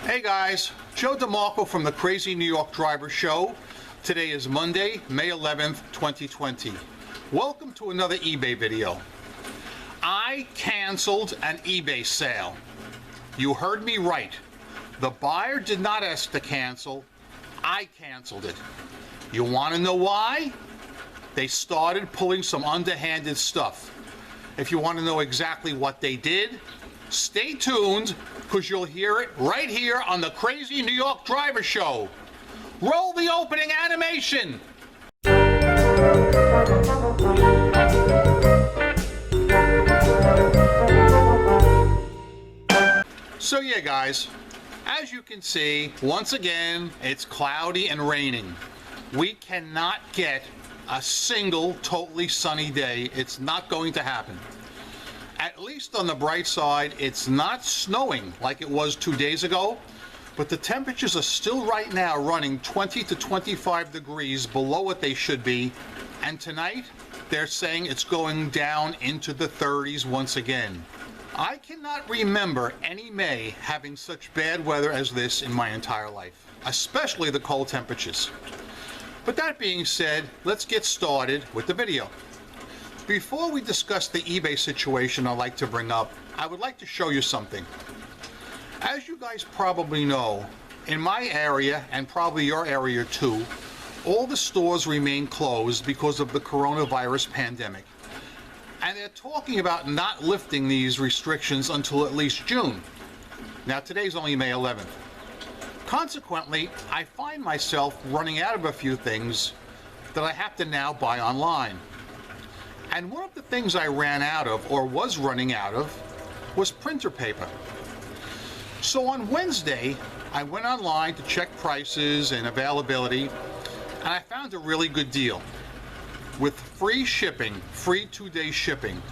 Hey guys, Joe DeMarco from the Crazy New York Driver Show. Today is Monday, May 11th, 2020. Welcome to another eBay video. I canceled an eBay sale. You heard me right. The buyer did not ask to cancel. I canceled it. You want to know why? They started pulling some underhanded stuff. If you want to know exactly what they did, stay tuned, because you'll hear it right here on the Crazy New York Driver Show. Roll the opening animation! So yeah guys, as you can see, once again, it's cloudy and raining. We cannot get a single totally sunny day. It's not going to happen. At least on the bright side, it's not snowing like it was 2 days ago, but the temperatures are still right now running 20 to 25 degrees below what they should be, and tonight they're saying it's going down into the 30s once again. I cannot remember any May having such bad weather as this in my entire life, especially the cold temperatures. But that being said, let's get started with the video. Before we discuss the eBay situation I'd like to bring up, I would like to show you something. As you guys probably know, in my area, and probably your area too, all the stores remain closed because of the coronavirus pandemic. And they're talking about not lifting these restrictions until at least June. Now today's only May 11th. Consequently, I find myself running out of a few things that I have to now buy online. And one of the things I ran out of, or was running out of, was printer paper. So on Wednesday, I went online to check prices and availability, and I found a really good deal with free shipping, free 2-day shipping.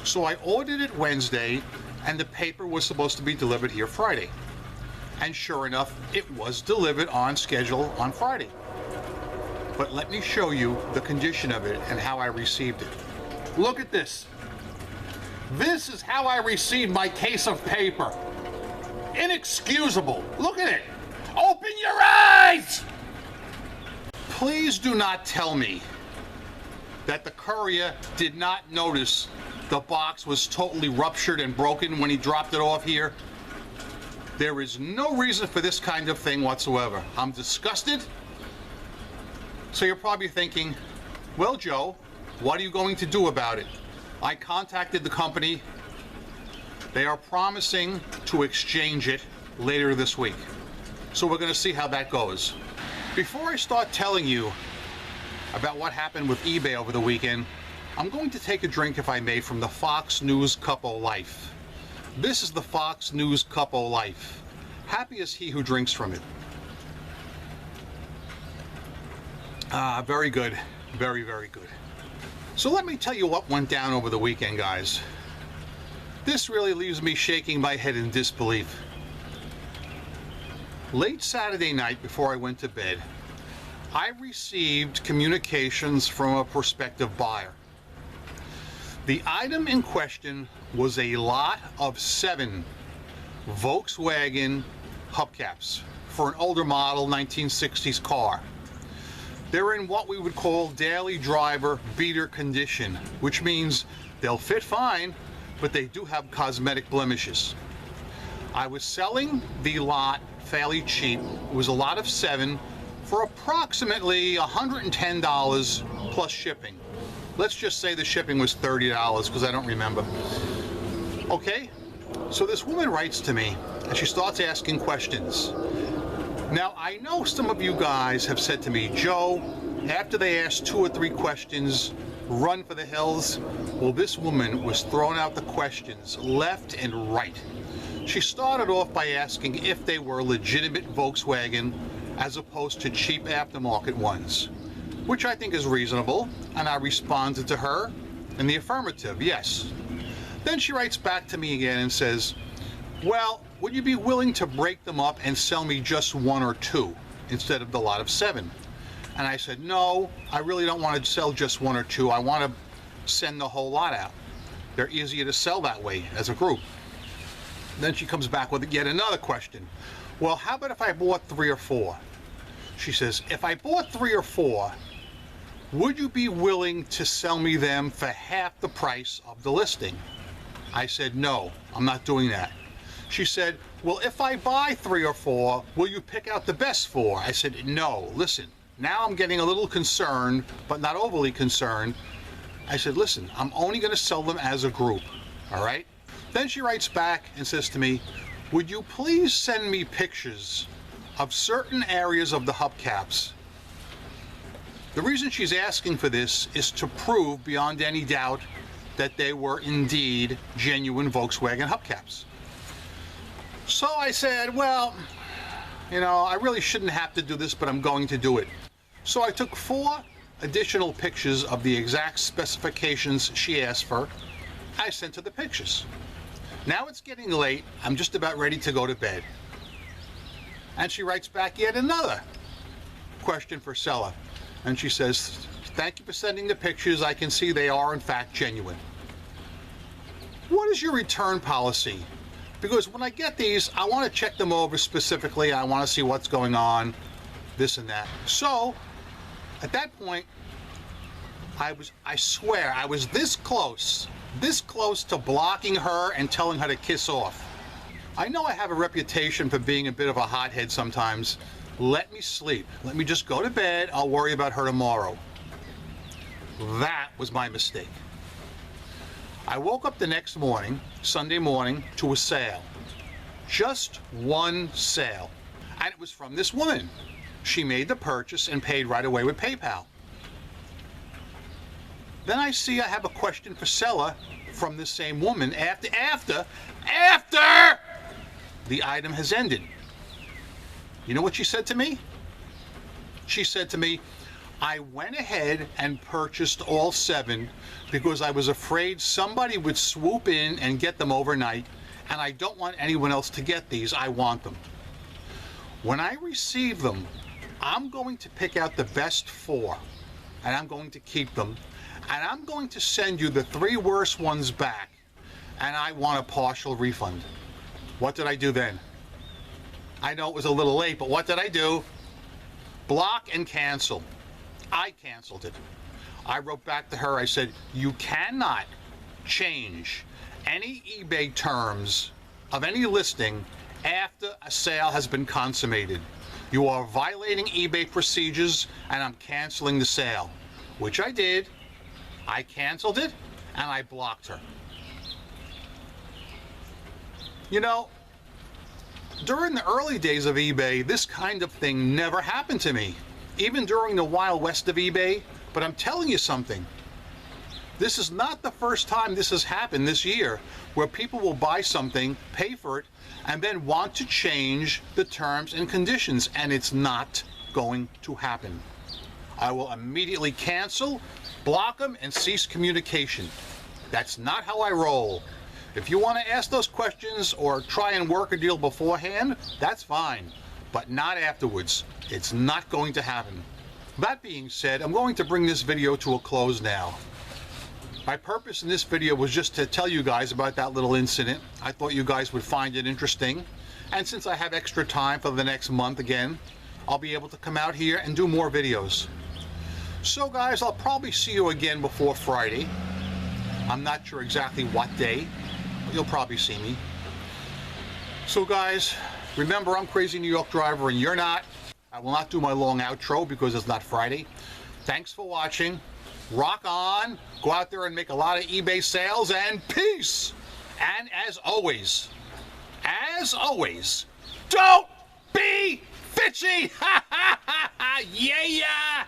So I ordered it Wednesday, and the paper was supposed to be delivered here Friday. And sure enough, it was delivered on schedule on Friday. But let me show you the condition of it and how I received it. Look at this. This is how I received my case of paper. Inexcusable. Look at it. Open your eyes! Please do not tell me that the courier did not notice the box was totally ruptured and broken when he dropped it off here. There is no reason for this kind of thing whatsoever. I'm disgusted. So you're probably thinking, well, Joe, what are you going to do about it? I contacted the company. They are promising to exchange it later this week. So we're going to see how that goes. Before I start telling you about what happened with eBay over the weekend, I'm going to take a drink, if I may, from the Fox News Cup O' Life. This is the Fox News Cup O' Life. Happy is he who drinks from it. Very good. Very, very good. So let me tell you what went down over the weekend, guys. This really leaves me shaking my head in disbelief. Late Saturday night, before I went to bed, I received communications from a prospective buyer. The item in question was a lot of 7 Volkswagen hubcaps for an older model 1960s car. They're in what we would call daily driver beater condition, which means they'll fit fine, but they do have cosmetic blemishes. I was selling the lot fairly cheap. It was a lot of 7 for approximately $110 plus shipping. Let's just say the shipping was $30 because I don't remember. Okay, so this woman writes to me and she starts asking questions. Now, I know some of you guys have said to me, Joe, after they ask 2 or 3 questions, run for the hills. Well, this woman was throwing out the questions left and right. She started off by asking if they were legitimate Volkswagen as opposed to cheap aftermarket ones, which I think is reasonable, and I responded to her in the affirmative, yes. Then she writes back to me again and says, well, would you be willing to break them up and sell me just 1 or 2 instead of the lot of 7? And I said, no, I really don't want to sell just 1 or 2. I want to send the whole lot out. They're easier to sell that way as a group. Then she comes back with yet another question. well, how about if I bought 3 or 4? She says, if I bought 3 or 4, would you be willing to sell me them for half the price of the listing? I said, no, I'm not doing that. She said, well, if I buy 3 or 4, will you pick out the best 4? I said, no, listen, now I'm getting a little concerned, but not overly concerned. I said, listen, I'm only going to sell them as a group, all right? Then she writes back and says to me, would you please send me pictures of certain areas of the hubcaps? The reason she's asking for this is to prove beyond any doubt that they were indeed genuine Volkswagen hubcaps. So I said, well, you know, I really shouldn't have to do this, but I'm going to do it. So I took 4 additional pictures of the exact specifications she asked for. I sent her the pictures. Now it's getting late. I'm just about ready to go to bed. And she writes back yet another question for seller. And she says, thank you for sending the pictures. I can see they are in fact genuine. What is your return policy? Because when I get these, I want to check them over specifically. I want to see what's going on, this and that. So at that point, I swear, I was this close to blocking her and telling her to kiss off. I know I have a reputation for being a bit of a hothead sometimes. Let me sleep. Let me just go to bed. I'll worry about her tomorrow. That was my mistake. I woke up the next morning, Sunday morning, to a sale. Just one sale. And it was from this woman. She made the purchase and paid right away with PayPal. Then I see I have a question for seller from this same woman after the item has ended. You know what she said to me? She said to me, I went ahead and purchased all 7 because I was afraid somebody would swoop in and get them overnight, and I don't want anyone else to get these. I want them. When I receive them, I'm going to pick out the best 4, and I'm going to keep them, and I'm going to send you the 3 worst ones back, and I want a partial refund. What did I do then? I know it was a little late, but what did I do? Block and cancel. I canceled it. I wrote back to her, I said, you cannot change any eBay terms of any listing after a sale has been consummated. You are violating eBay procedures, and I'm canceling the sale. Which I did. I canceled it, and I blocked her. You know, during the early days of eBay, this kind of thing never happened to me, even during the Wild West of eBay. But I'm telling you something, this is not the first time this has happened this year, where people will buy something, pay for it, and then want to change the terms and conditions, and it's not going to happen. I will immediately cancel, block them, and cease communication. That's not how I roll. If you want to ask those questions or try and work a deal beforehand, that's fine, but not afterwards. It's not going to happen. That being said, I'm going to bring this video to a close now. My purpose in this video was just to tell you guys about that little incident. I thought you guys would find it interesting. And since I have extra time for the next month again, I'll be able to come out here and do more videos. So guys, I'll probably see you again before Friday. I'm not sure exactly what day. You'll probably see me. So guys, remember, I'm Crazy New York Driver and you're not. I will not do my long outro because it's not Friday. Thanks for watching. Rock on. Go out there and make a lot of eBay sales, and peace. And as always, don't be bitchy. Yeah.